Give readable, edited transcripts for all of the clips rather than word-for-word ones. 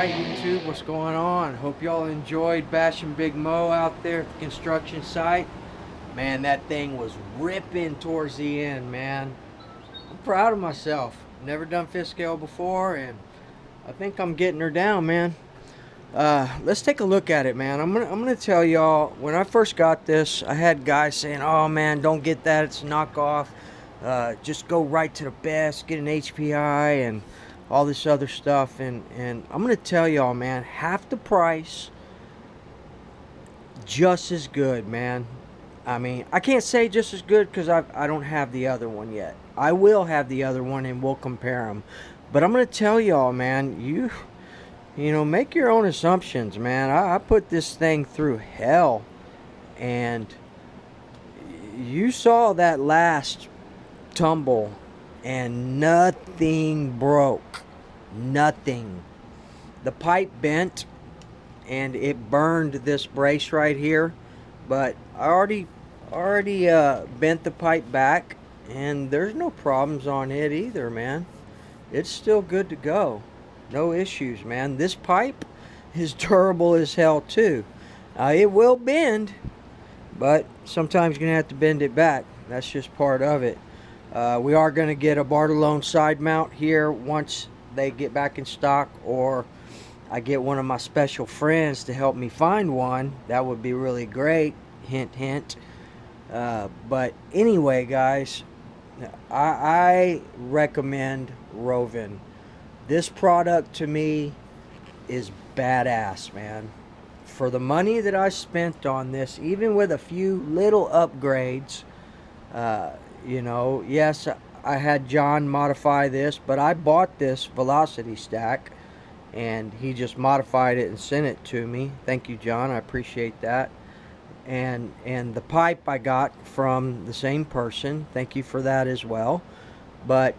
Alright YouTube, what's going on? Hope y'all enjoyed bashing Big Mo out there at the construction site. Man, that thing was ripping towards the end, man. I'm proud of myself. Never done fifth scale before, and I think I'm getting her down, man. Let's take a look at it, man. I'm gonna tell y'all, when I first got this, I had guys saying, oh man, don't get that, it's a knockoff. Just go right to the best, get an HPI and all this other stuff, and I'm gonna tell y'all, man, half the price, just as good, man. I mean, I can't say just as good because I don't have the other one yet. I will have the other one and we'll compare them, but I'm gonna tell y'all, man, you know, make your own assumptions, man. I put this thing through hell, and you saw that last tumble and nothing broke. Nothing. The pipe bent and it burned this brace right here, but I already bent the pipe back and there's no problems on it either, man. It's still good to go. No issues, man. This pipe is durable as hell too. It will bend, but sometimes you're gonna have to bend it back. That's just part of it. We are going to get a Bartolone side mount here once they get back in stock, or I get one of my special friends to help me find one. That would be really great. Hint, hint. But anyway, guys, I recommend Rovin. This product to me is badass, man. For the money that I spent on this, even with a few little upgrades, you know, yes, I had John modify this, but I bought this velocity stack and he just modified it and sent it to me. Thank you, John. I appreciate that. And the pipe I got from the same person. Thank you for that as well. But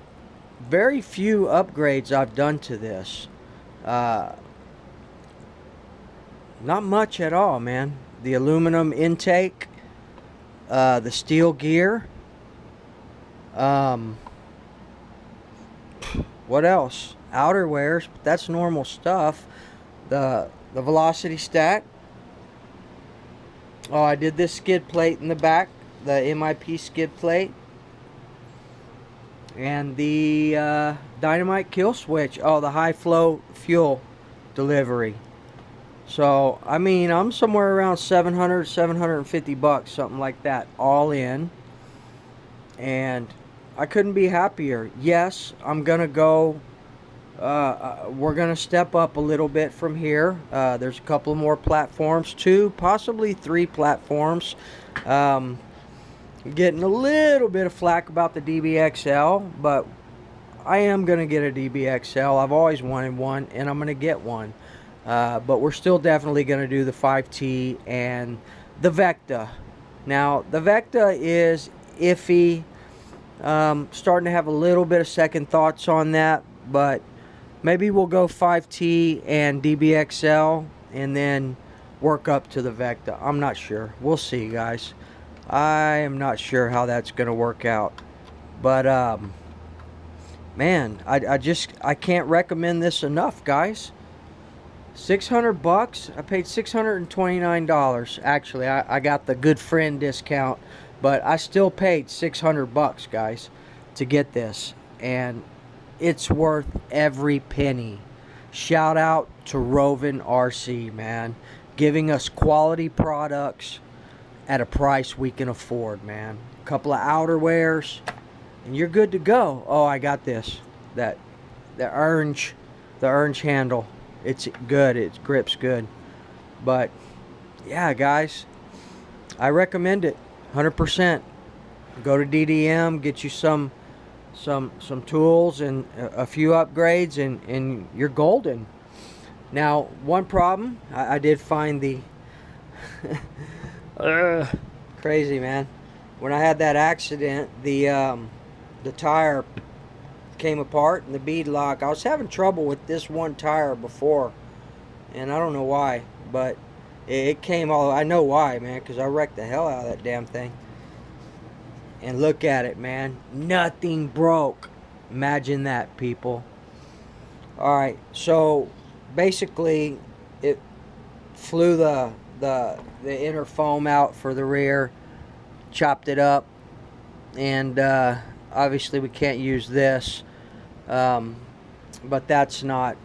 very few upgrades I've done to this. Not much at all, man. The aluminum intake, the steel gear. What else? Outerwears, but that's normal stuff. The velocity stack. Oh, I did this skid plate in the back, the MIP skid plate, and the dynamite kill switch. Oh, the high flow fuel delivery. So I mean, I'm somewhere around 700, 750 bucks, something like that, all in. And I couldn't be happier. Yes, I'm gonna go, we're gonna step up a little bit from here. There's a couple more platforms, 2, possibly 3 platforms. I'm getting a little bit of flack about the DBXL, but I am gonna get a DBXL. I've always wanted one, and I'm gonna get one. But we're still definitely gonna do the 5T and the Vecta. Now, the Vecta is iffy. Starting to have a little bit of second thoughts on that, but maybe we'll go 5T and DBXL and then work up to the Vecta. I'm not sure. We'll see, guys. I am not sure how that's going to work out, but man, I can't recommend this enough, guys. 600 bucks. I paid $629. Actually, I got the good friend discount, but I still paid 600 bucks, guys, to get this, and it's worth every penny. Shout out to Rovin RC, man, giving us quality products at a price we can afford, man. A couple of outerwears and you're good to go. Oh, I got this, the orange handle. It's good. It grips good. But yeah, guys, I recommend it 100%. Go to DDM, get you some tools and a few upgrades, and you're golden. Now, one problem, I did find the crazy, man. When I had that accident, the tire came apart and the bead lock. I was having trouble with this one tire before, and I don't know why, but it came all. I know why, man, because I wrecked the hell out of that damn thing. And look at it, man. Nothing broke. Imagine that, people. Alright, so basically it flew the inner foam out for the rear, chopped it up, and obviously we can't use this, but that's not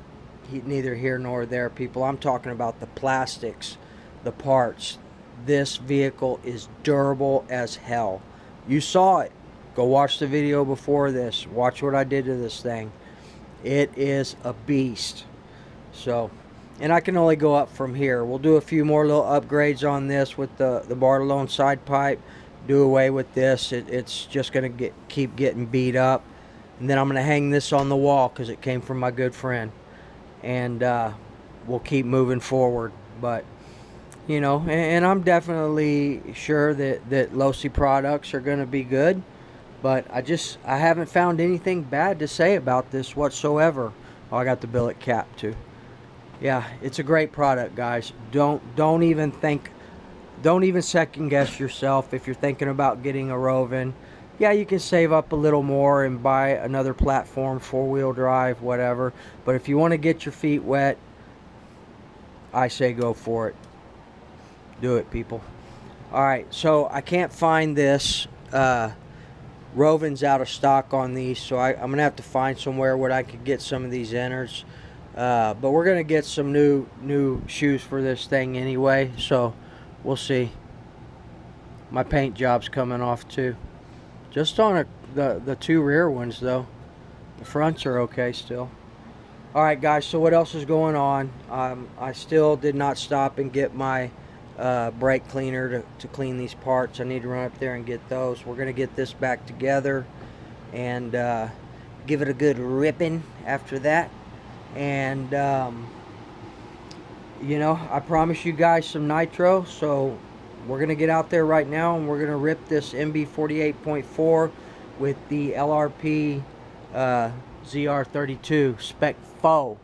neither here nor there, people. I'm talking about the plastics, the parts. This vehicle is durable as hell. You saw it. Go watch the video before this. Watch what I did to this thing. It is a beast. So, and I can only go up from here. We'll do a few more little upgrades on this with the Bartolone side pipe. Do away with this. It's just going to keep getting beat up. And then I'm going to hang this on the wall because it came from my good friend. And we'll keep moving forward. But, you know, and I'm definitely sure that Losi products are going to be good. But I haven't found anything bad to say about this whatsoever. Oh, I got the billet cap too. Yeah, it's a great product, guys. Don't even second guess yourself if you're thinking about getting a Rovin. Yeah, you can save up a little more and buy another platform, 4-wheel drive, whatever. But if you want to get your feet wet, I say go for it. Do it, people. All right, so I can't find this. Rovin's out of stock on these, so I'm going to have to find somewhere where I could get some of these innards. But we're going to get some new shoes for this thing anyway, so we'll see. My paint job's coming off too. Just on the two rear ones though. The fronts are okay still. Alright guys, so what else is going on? I still did not stop and get my brake cleaner to clean these parts. I need to run up there and get those. We're going to get this back together and give it a good ripping after that. And you know, I promise you guys some nitro, so we're gonna get out there right now and we're gonna rip this MB 48.4 with the LRP ZR32 Spec faux.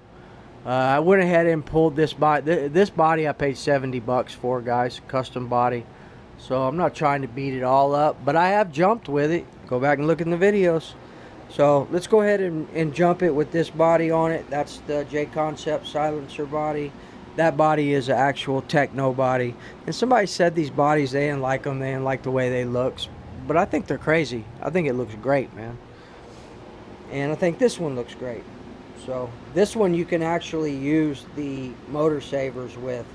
I went ahead and pulled this body. This body I paid 70 bucks for, guys, custom body. So I'm not trying to beat it all up, but I have jumped with it. Go back and look in the videos. So let's go ahead and jump it with this body on it. That's the J-Concept silencer body. That body is an actual Techno body. And somebody said these bodies, they didn't like them. They didn't like the way they look. But I think they're crazy. I think it looks great, man. And I think this one looks great. So this one you can actually use the motor savers with.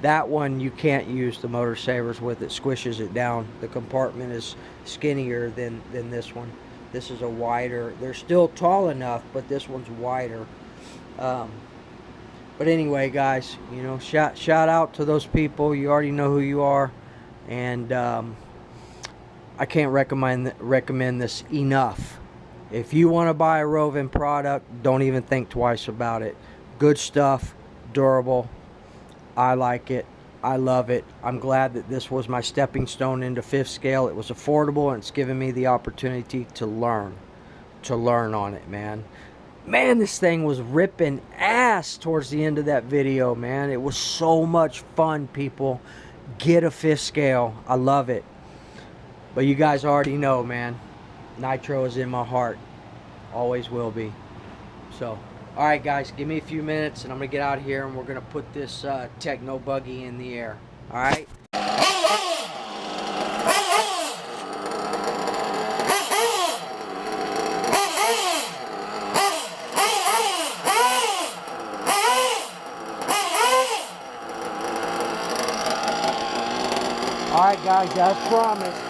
That one you can't use the motor savers with. It squishes it down. The compartment is skinnier than this one. This is a wider. They're still tall enough, but this one's wider. But anyway, guys, you know, shout out to those people. You already know who you are, and I can't recommend this enough. If you want to buy a Rovin product, don't even think twice about it. Good stuff, durable. I like it. I love it. I'm glad that this was my stepping stone into 5th scale. It was affordable, and it's given me the opportunity to learn on it, man. Man, this thing was ripping ass towards the end of that video, man. It was so much fun, people. Get a 5th scale. I love it. But you guys already know, man. Nitro is in my heart. Always will be. So, alright guys, give me a few minutes and I'm going to get out of here and we're going to put this Techno buggy in the air. Alright? Alright guys, as promised.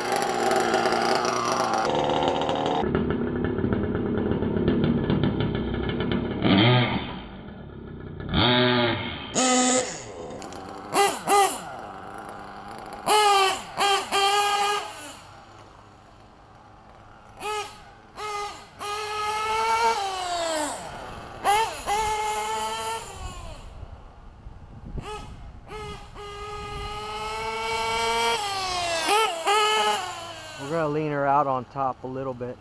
We're going to lean her out on top a little bit.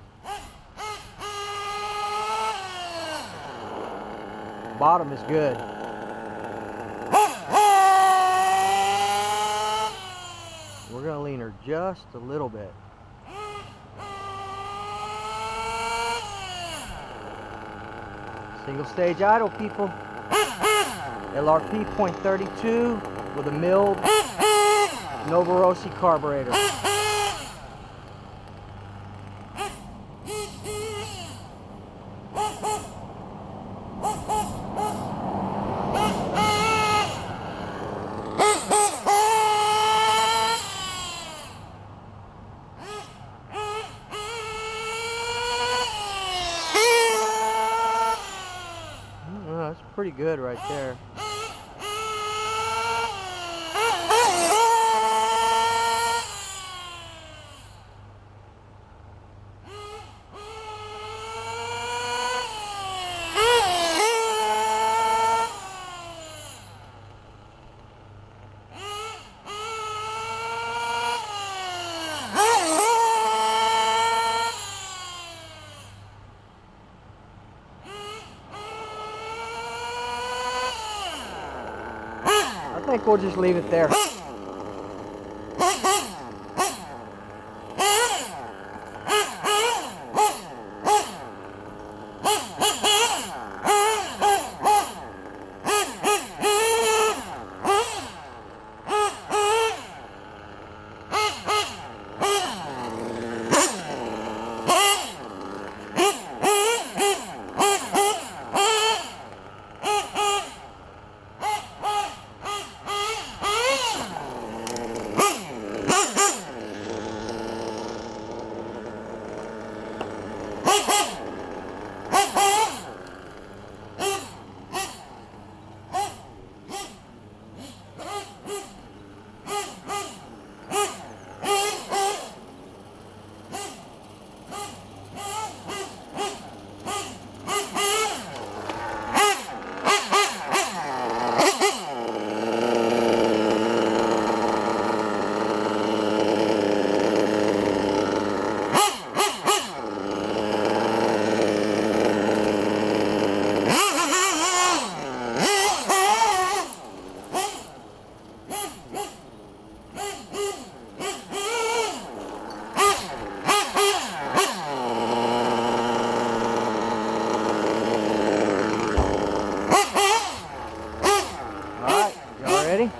Bottom is good. We're going to lean her just a little bit. Single stage idle, people. LRP .32 with a milled r.c. carburetor. That's pretty good right there. I think we'll just leave it there. Ready?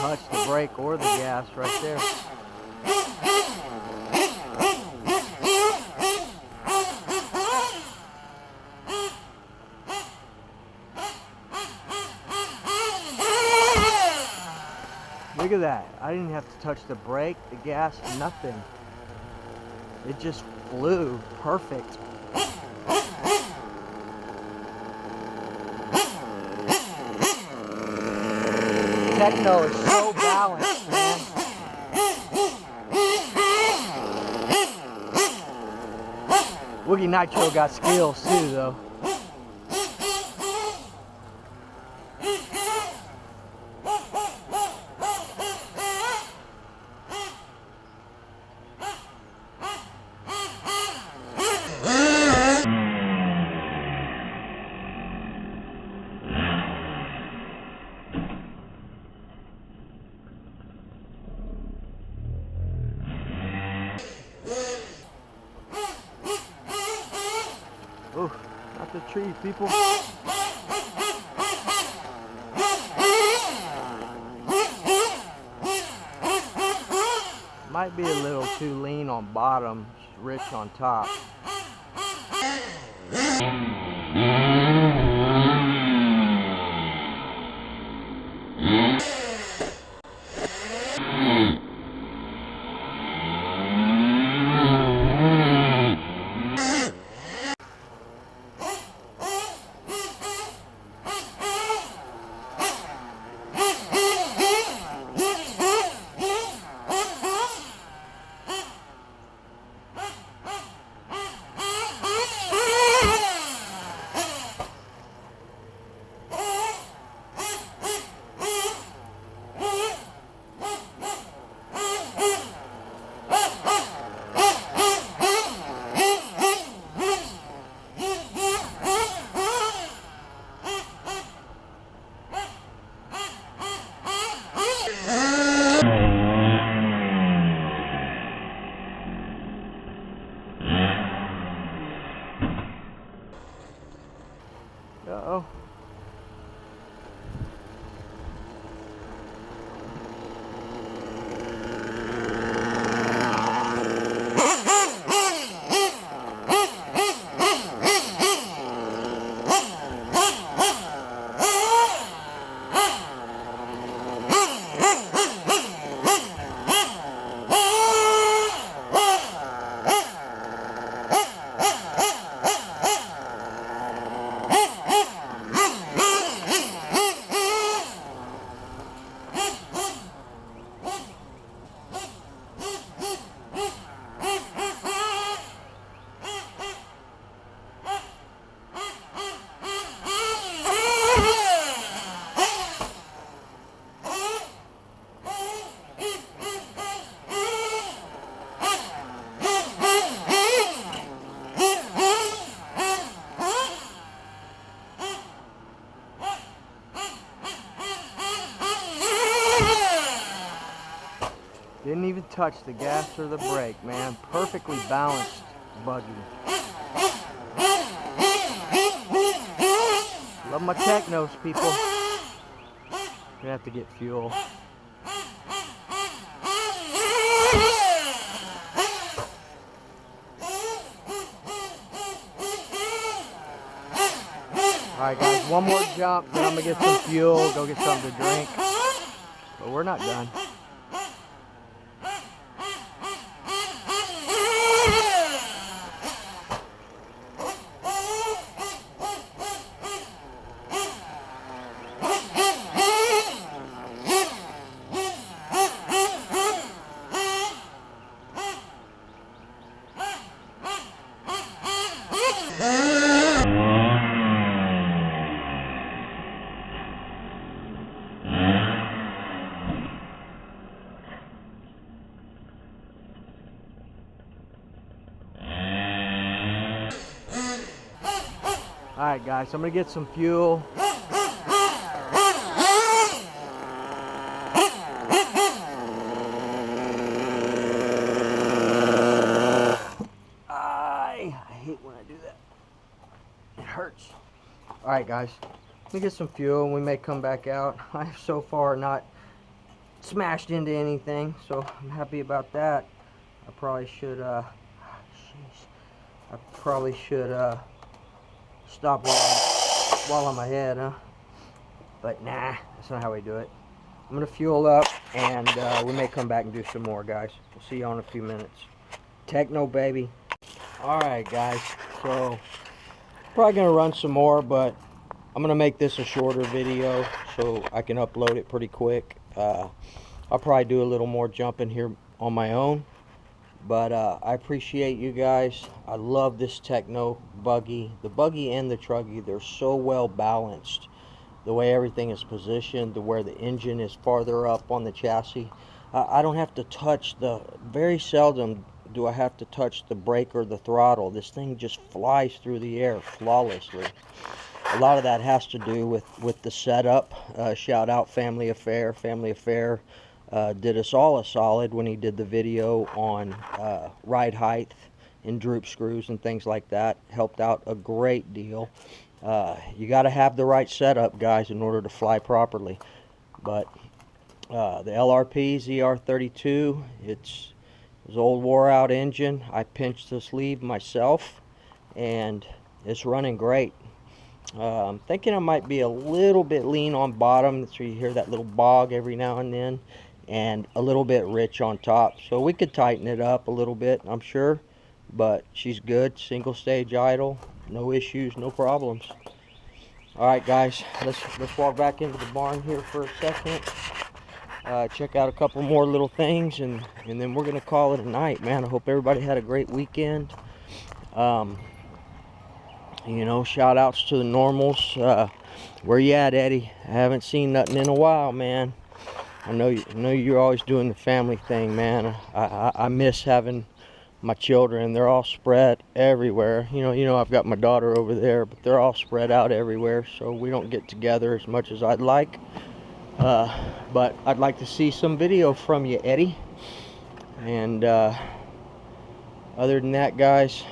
Touch the brake or the gas right there. Look at that. I didn't have to touch the brake, the gas, nothing. It just flew perfect. Techno is so balanced, man. Woogie Nitro got skills too, though. Ooh, not the tree, people. Might be a little too lean on bottom, rich on top. Didn't even touch the gas or the brake, man. Perfectly balanced buggy. Love my Technos, people. Gonna have to get fuel. Alright guys, one more jump, then I'm gonna get some fuel, go get something to drink. But we're not done. Alright guys, I'm gonna get some fuel. I hate when I do that. It hurts. Alright guys, let me get some fuel and we may come back out. I've so far not smashed into anything, so I'm happy about that. I probably should stop while I'm ahead, huh? But nah, that's not how we do it. I'm gonna fuel up and we may come back and do some more, guys. We'll see you in a few minutes. Techno, baby. Alright guys, so probably gonna run some more, but I'm gonna make this a shorter video so I can upload it pretty quick. I'll probably do a little more jumping here on my own, but I appreciate you guys. I love this Techno buggy. The buggy and the truggy, they're so well balanced. The way everything is positioned, the where the engine is farther up on the chassis. I don't have to touch very seldom do I have to touch the brake or the throttle. This thing just flies through the air flawlessly. A lot of that has to do with the setup. Shout out Family Affair. Family Affair did us all a solid when he did the video on ride height and droop screws and things like that. Helped out a great deal. You got to have the right setup, guys, in order to fly properly. But the LRP ZR32, it's an old wore out engine. I pinched the sleeve myself and it's running great. I'm thinking I might be a little bit lean on bottom, so you hear that little bog every now and then, and a little bit rich on top, so we could tighten it up a little bit, I'm sure. But she's good, single stage idle, no issues, no problems. Alright guys, let's walk back into the barn here for a second, check out a couple more little things, and then we're gonna call it a night, man. I hope everybody had a great weekend. You know, shout outs to the normals. Where you at, Eddie? I haven't seen nothing in a while, man. I know you're always doing the family thing, man. I miss having my children. They're all spread everywhere. You know, I've got my daughter over there, but they're all spread out everywhere, so we don't get together as much as I'd like. But I'd like to see some video from you, Eddie. And other than that, guys,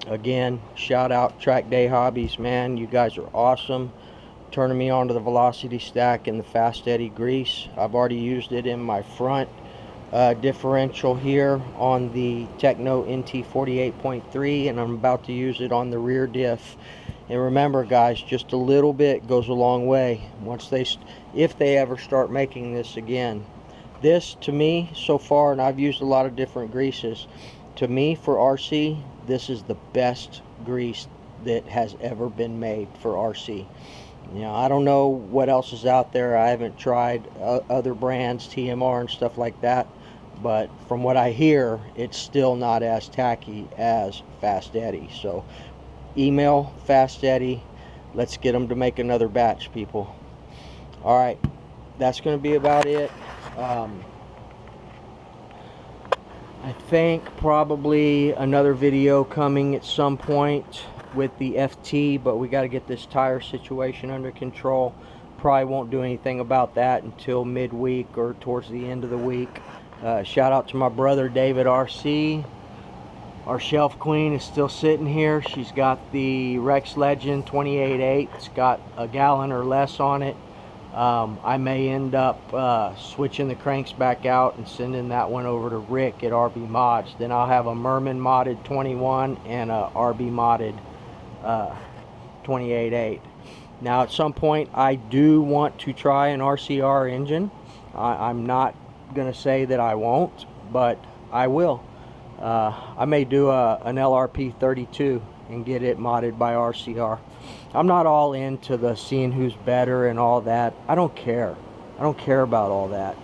again, shout out Track Day Hobbies, man. You guys are awesome. Turning me on to the Velocity Stack and the Fast Eddy grease. I've already used it in my front differential here on the Techno NT 48.3, and I'm about to use it on the rear diff. And remember, guys, just a little bit goes a long way. If they ever start making this again. This, to me, so far, and I've used a lot of different greases, to me, for RC, this is the best grease that has ever been made for RC. You know, I don't know what else is out there. I haven't tried other brands, TMR and stuff like that, but from what I hear, it's still not as tacky as Fast Eddy. So email Fast Eddy, let's get them to make another batch, people. All right, that's going to be about it. I think probably another video coming at some point with the FT, but we got to get this tire situation under control. probably won't do anything about that until midweek or towards the end of the week. Shout out to my brother David RC. Our shelf queen is still sitting here. She's got the Rex Legend 28.8. It's got a gallon or less on it. I may end up switching the cranks back out and sending that one over to Rick at RB Mods. Then I'll have a Merman modded 21 and a RB modded 28.8. Now at some point I do want to try an RCR engine. I'm not gonna say that I won't, but I will. I may do an LRP 32 and get it modded by RCR. I'm not all into the seeing who's better and all that. I don't care. I don't care about all that.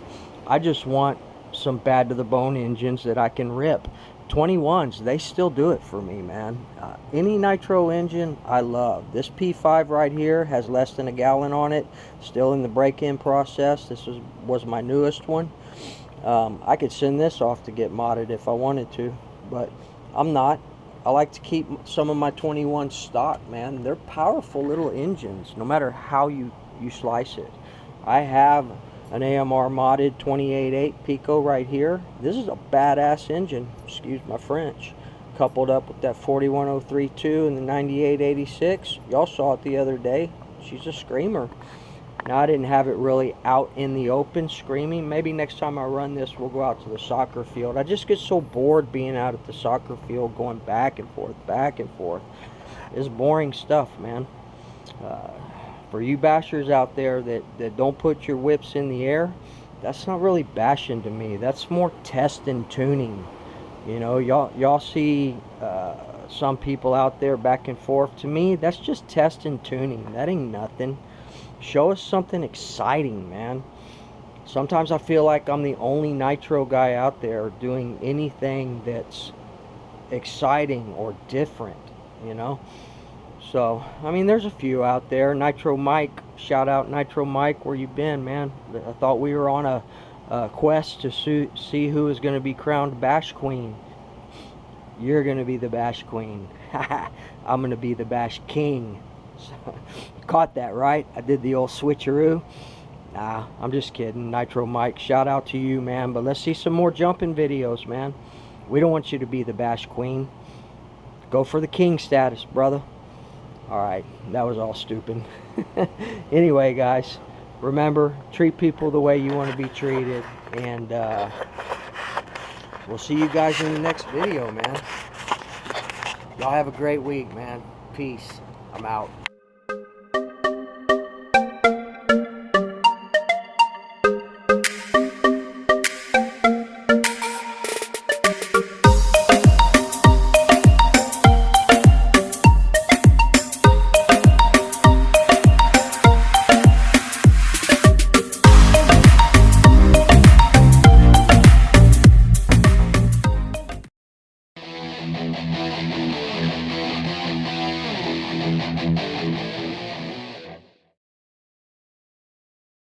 I just want some bad to the bone engines that I can rip. 21s, they still do it for me, man. Any nitro engine I love. This P5 right here has less than a gallon on it, still in the break-in process. This was my newest one. I could send this off to get modded if I wanted to, but I'm not. I like to keep some of my 21 stock, man. They're powerful little engines, no matter how you slice it. I have an AMR modded 28.8 Pico right here. This is a badass engine, excuse my French. Coupled up with that 41032 and the 9886. Y'all saw it the other day. She's a screamer. Now, I didn't have it really out in the open screaming. Maybe next time I run this, we'll go out to the soccer field. I just get so bored being out at the soccer field, going back and forth, back and forth. It's boring stuff, man. For you bashers out there that don't put your whips in the air, that's not really bashing to me. That's more test and tuning. You know, y'all see some people out there back and forth. To me, that's just test and tuning. That ain't nothing. Show us something exciting, man. Sometimes I feel like I'm the only nitro guy out there doing anything that's exciting or different, you know. So, I mean, there's a few out there. Nitro Mike, shout out Nitro Mike, where you been, man? I thought we were on a quest to see who is going to be crowned Bash Queen. You're going to be the Bash Queen. I'm going to be the Bash King. Caught that, right? I did the old switcheroo. Nah, I'm just kidding. Nitro Mike, shout out to you, man. But let's see some more jumping videos, man. We don't want you to be the Bash Queen. Go for the king status, brother. Alright, that was all stupid. Anyway, guys, remember, treat people the way you want to be treated. And we'll see you guys in the next video, man. Y'all have a great week, man. Peace. I'm out.